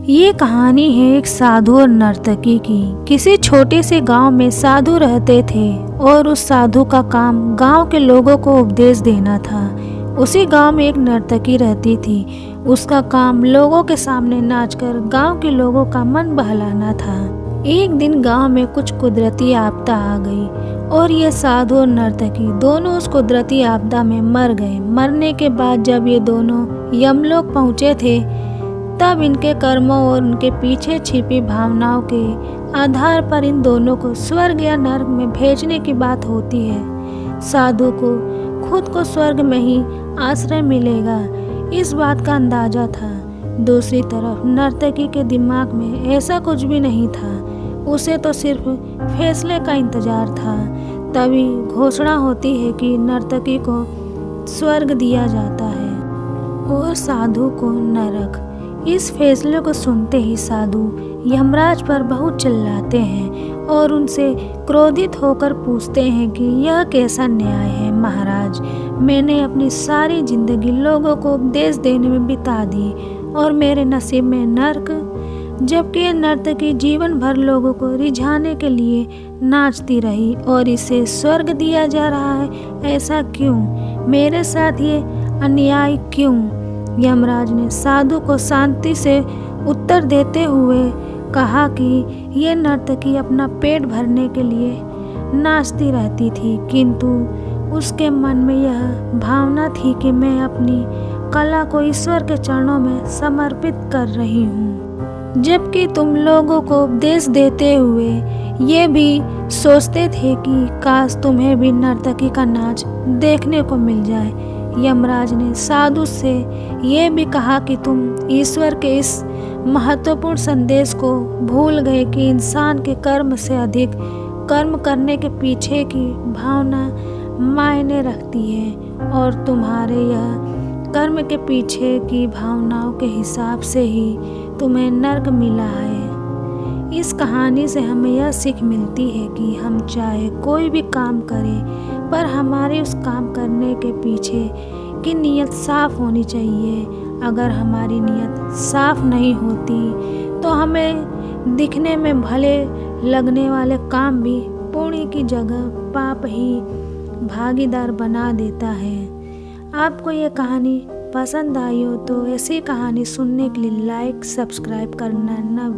ये कहानी है एक साधु और नर्तकी की। किसी छोटे से गांव में साधु रहते थे और उस साधु का काम गांव के लोगों को उपदेश देना था। उसी गांव में एक नर्तकी रहती थी। उसका काम लोगों के सामने नाचकर गांव के लोगों का मन बहलाना था। एक दिन गांव में कुछ कुदरती आपदा आ गई और ये साधु और नर्तकी दोनों उस कुदरती आपदा में मर गए। मरने के बाद जब ये दोनों यमलोक पहुँचे थे तब इनके कर्मों और उनके पीछे छिपी भावनाओं के आधार पर इन दोनों को स्वर्ग या नरक में भेजने की बात होती है। साधु को खुद को स्वर्ग में ही आश्रय मिलेगा, इस बात का अंदाजा था। दूसरी तरफ नर्तकी के दिमाग में ऐसा कुछ भी नहीं था। उसे तो सिर्फ फैसले का इंतजार था। तभी घोषणा होती है कि नर्तकी को स्वर्ग दिया जाता है और साधु को नरक। इस फैसले को सुनते ही साधु यमराज पर बहुत चिल्लाते हैं और उनसे क्रोधित होकर पूछते हैं कि यह कैसा न्याय है महाराज। मैंने अपनी सारी जिंदगी लोगों को उपदेश देने में बिता दी और मेरे नसीब में नर्क, जबकि ये नर्तकी जीवन भर लोगों को रिझाने के लिए नाचती रही और इसे स्वर्ग दिया जा रहा है। ऐसा क्यों? मेरे साथ ये अन्याय क्यों? यमराज ने साधु को शांति से उत्तर देते हुए कहा कि ये नर्तकी अपना पेट भरने के लिए नाचती रहती थी, किंतु उसके मन में यह भावना थी कि मैं अपनी कला को ईश्वर के चरणों में समर्पित कर रही हूँ। जबकि तुम लोगों को उपदेश देते हुए ये भी सोचते थे कि काश तुम्हें भी नर्तकी का नाच देखने को मिल जाए। यमराज ने साधु से ये भी कहा कि तुम ईश्वर के इस महत्वपूर्ण संदेश को भूल गए कि इंसान के कर्म से अधिक कर्म करने के पीछे की भावना मायने रखती है और तुम्हारे यह कर्म के पीछे की भावनाओं के हिसाब से ही तुम्हें नर्क मिला है। इस कहानी से हमें यह सीख मिलती है कि हम चाहे कोई भी काम करें पर हमारे उस काम करने के पीछे की नीयत साफ होनी चाहिए। अगर हमारी नीयत साफ नहीं होती तो हमें दिखने में भले लगने वाले काम भी पुण्य की जगह पाप ही भागीदार बना देता है। आपको ये कहानी पसंद आई हो तो ऐसी कहानी सुनने के लिए लाइक सब्सक्राइब करना न